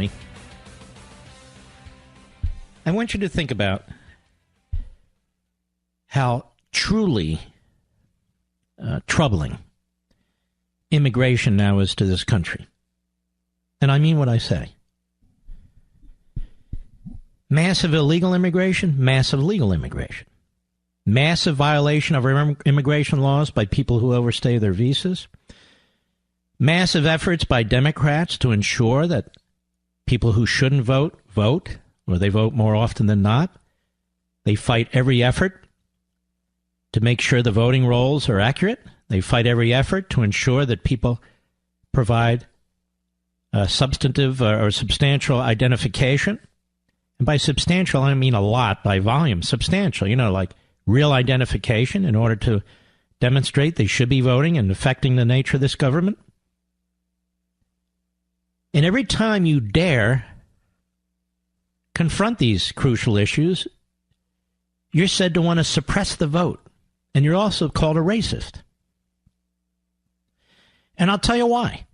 me, I want you to think about how truly troubling immigration now is to this country. And I mean what I say. Massive illegal immigration, massive legal immigration. Massive violation of our immigration laws by people who overstay their visas. Massive efforts by Democrats to ensure that people who shouldn't vote, vote, or they vote more often than not. They fight every effort to make sure the voting rolls are accurate. They fight every effort to ensure that people provide substantive or substantial identification. And by substantial, I mean a lot. By volume, substantial. You know, like real identification in order to demonstrate they should be voting and affecting the nature of this government. And every time you dare confront these crucial issues, you're said to want to suppress the vote. And you're also called a racist. And I'll tell you why.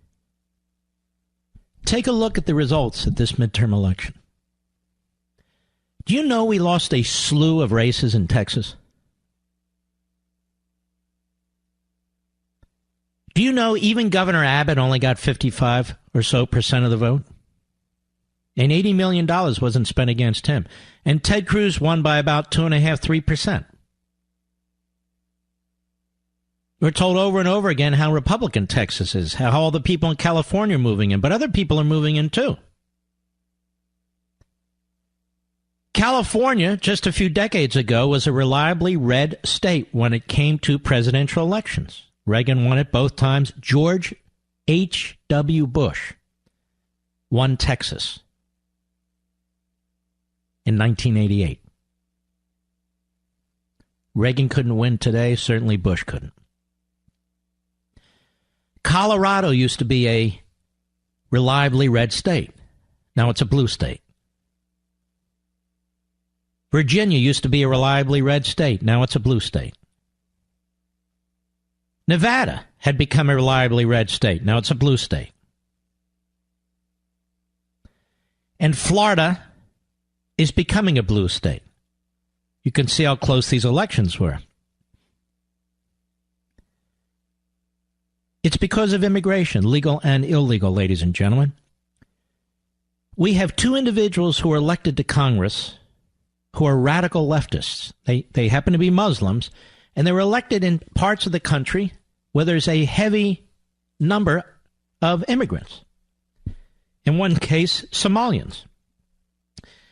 Take a look at the results of this midterm election. Do you know we lost a slew of races in Texas? Do you know even Governor Abbott only got 55% or so of the vote? And $80 million wasn't spent against him. And Ted Cruz won by about 2.5–3%. We're told over and over again how Republican Texas is, how all the people in California are moving in, but other people are moving in too. California, just a few decades ago, was a reliably red state when it came to presidential elections. Reagan won it both times. George H.W. Bush won Texas in 1988. Reagan couldn't win today. Certainly Bush couldn't. Colorado used to be a reliably red state. Now it's a blue state. Virginia used to be a reliably red state. Now it's a blue state. Nevada had become a reliably red state. Now it's a blue state. And Florida is becoming a blue state. You can see how close these elections were. It's because of immigration, legal and illegal, ladies and gentlemen. We have two individuals who are elected to Congress who are radical leftists. They happen to be Muslims, and they were elected in parts of the country where there's a heavy number of immigrants. In one case, Somalians.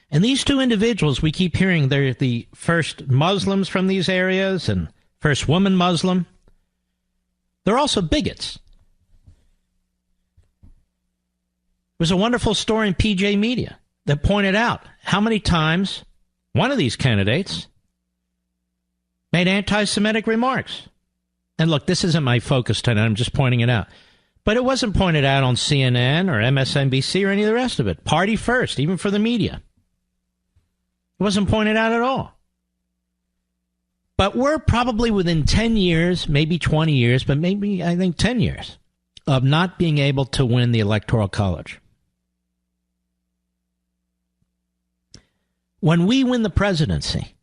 And these two individuals, we keep hearing they're the first Muslims from these areas and first woman Muslim. They're also bigots. There was a wonderful story in PJ Media that pointed out how many times one of these candidates made anti-Semitic remarks. And look, this isn't my focus tonight, I'm just pointing it out. But it wasn't pointed out on CNN or MSNBC or any of the rest of it. Party first, even for the media. It wasn't pointed out at all. But we're probably within 10 years, maybe 20 years, but maybe, I think, 10 years of not being able to win the Electoral College. When we win the presidency,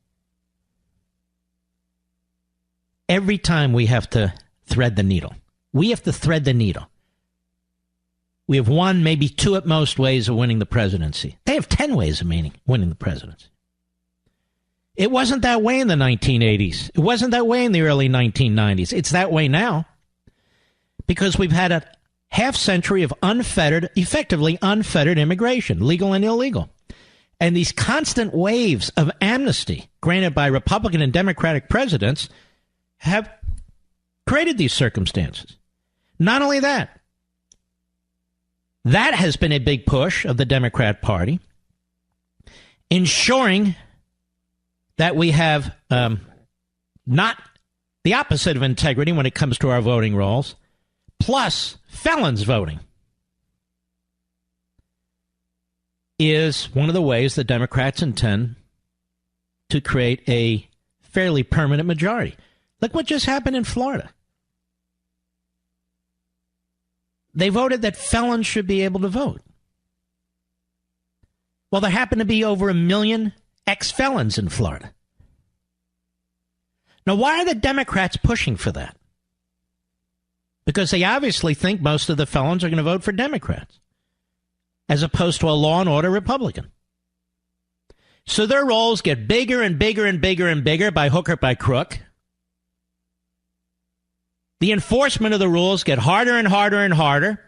every time we have to thread the needle. We have to thread the needle. We have one, maybe two at most ways of winning the presidency. They have 10 ways of winning the presidency. It wasn't that way in the 1980s. It wasn't that way in the early 1990s. It's that way now because we've had a half century of unfettered, effectively unfettered immigration, legal and illegal. And these constant waves of amnesty granted by Republican and Democratic presidents have created these circumstances. Not only that, that has been a big push of the Democrat Party, ensuring that we have not the opposite of integrity when it comes to our voting rolls, plus felons voting, is one of the ways the Democrats intend to create a fairly permanent majority. Look what just happened in Florida. They voted that felons should be able to vote. Well, there happen to be over 1 million ex-felons in Florida. Now, why are the Democrats pushing for that? Because they obviously think most of the felons are going to vote for Democrats, as opposed to a law and order Republican. So their rolls get bigger and bigger and bigger and bigger by hook or by crook. The enforcement of the rules get harder and harder and harder.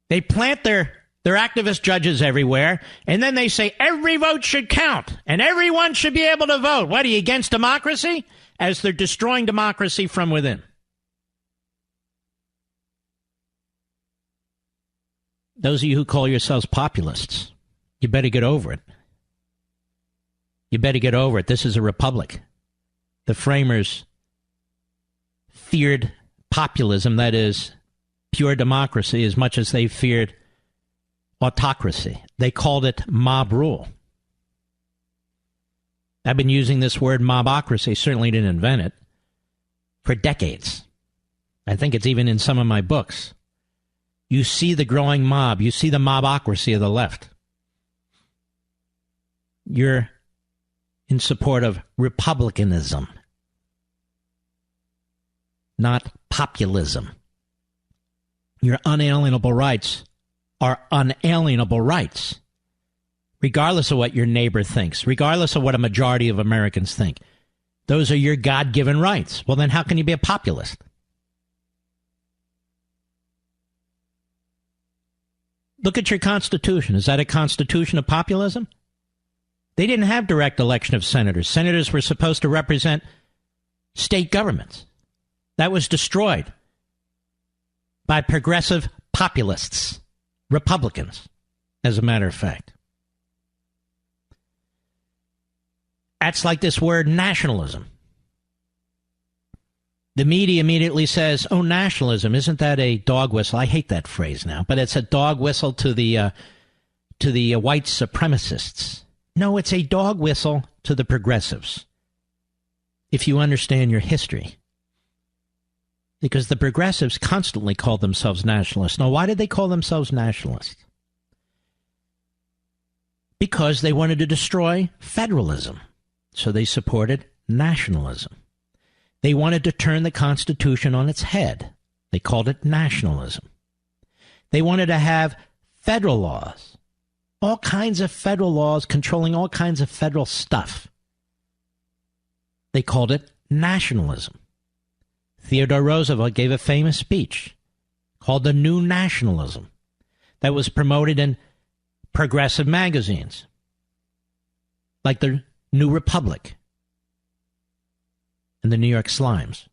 They plant their activist judges everywhere, and then they say every vote should count, and everyone should be able to vote. What, are you against democracy? As they're destroying democracy from within. Those of you who call yourselves populists, you better get over it. You better get over it. This is a republic. The framers feared populism, that is, pure democracy, as much as they feared autocracy. They called it mob rule. I've been using this word mobocracy, certainly didn't invent it, for decades. I think it's even in some of my books. You see the growing mob. You see the mobocracy of the left. You're in support of republicanism, not populism. Your unalienable rights are unalienable rights, regardless of what your neighbor thinks, regardless of what a majority of Americans think. Those are your God-given rights. Well, then how can you be a populist? Look at your Constitution. Is that a constitution of populism? They didn't have direct election of senators. Senators were supposed to represent state governments. That was destroyed by progressive populists, Republicans, as a matter of fact. That's like this word nationalism. The media immediately says, oh, nationalism, isn't that a dog whistle? I hate that phrase now, but it's a dog whistle to the white supremacists. No, it's a dog whistle to the progressives, if you understand your history. Because the progressives constantly called themselves nationalists. Now, why did they call themselves nationalists? Because they wanted to destroy federalism. So they supported nationalism. They wanted to turn the Constitution on its head. They called it nationalism. They wanted to have federal laws, all kinds of federal laws controlling all kinds of federal stuff. They called it nationalism. Theodore Roosevelt gave a famous speech called the New Nationalism that was promoted in progressive magazines like the New Republic and the New York Slimes.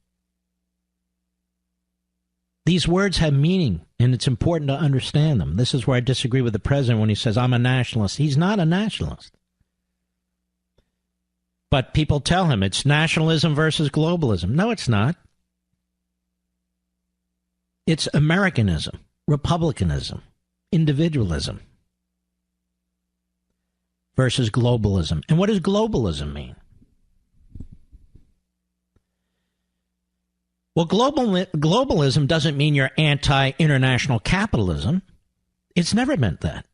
These words have meaning, and it's important to understand them. This is where I disagree with the president when he says, I'm a nationalist. He's not a nationalist. But people tell him it's nationalism versus globalism. No, it's not. It's Americanism, republicanism, individualism versus globalism. And what does globalism mean? Well, globalism doesn't mean you're anti-international capitalism. It's never meant that.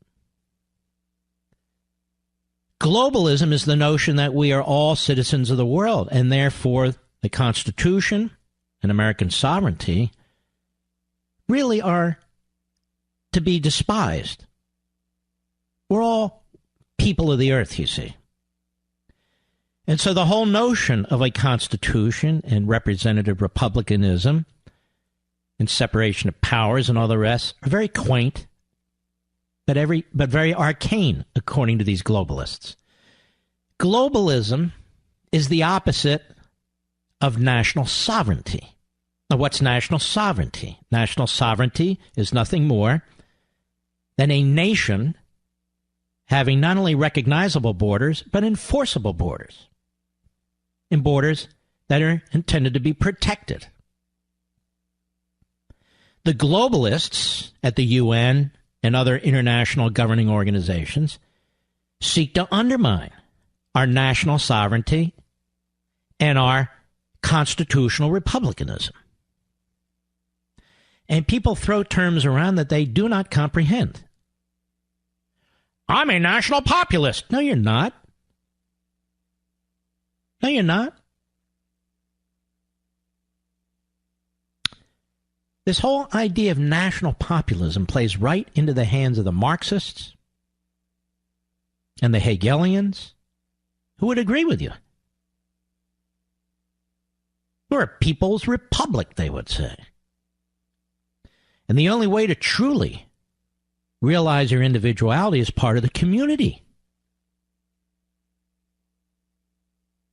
Globalism is the notion that we are all citizens of the world, and therefore the Constitution and American sovereignty really are to be despised. We're all people of the earth, you see. And so the whole notion of a constitution and representative republicanism and separation of powers and all the rest are very quaint, but very arcane, according to these globalists. Globalism is the opposite of national sovereignty. Now, what's national sovereignty? National sovereignty is nothing more than a nation having not only recognizable borders, but enforceable borders, and borders that are intended to be protected. The globalists at the UN and other international governing organizations seek to undermine our national sovereignty and our constitutional republicanism. And people throw terms around that they do not comprehend. I'm a national populist. No, you're not. No, you're not. This whole idea of national populism plays right into the hands of the Marxists and the Hegelians, who would agree with you. We're a people's republic, they would say. And the only way to truly realize your individuality is part of the community.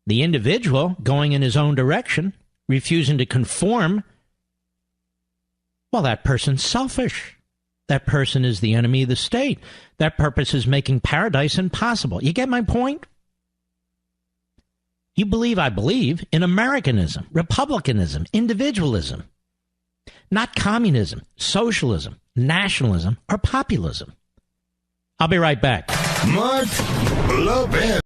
The individual going in his own direction, refusing to conform, well, that person's selfish. That person is the enemy of the state. That purpose is making paradise impossible. You get my point? You believe I believe in Americanism, republicanism, individualism, not communism, socialism, nationalism, or populism. I'll be right back. Mark Levin.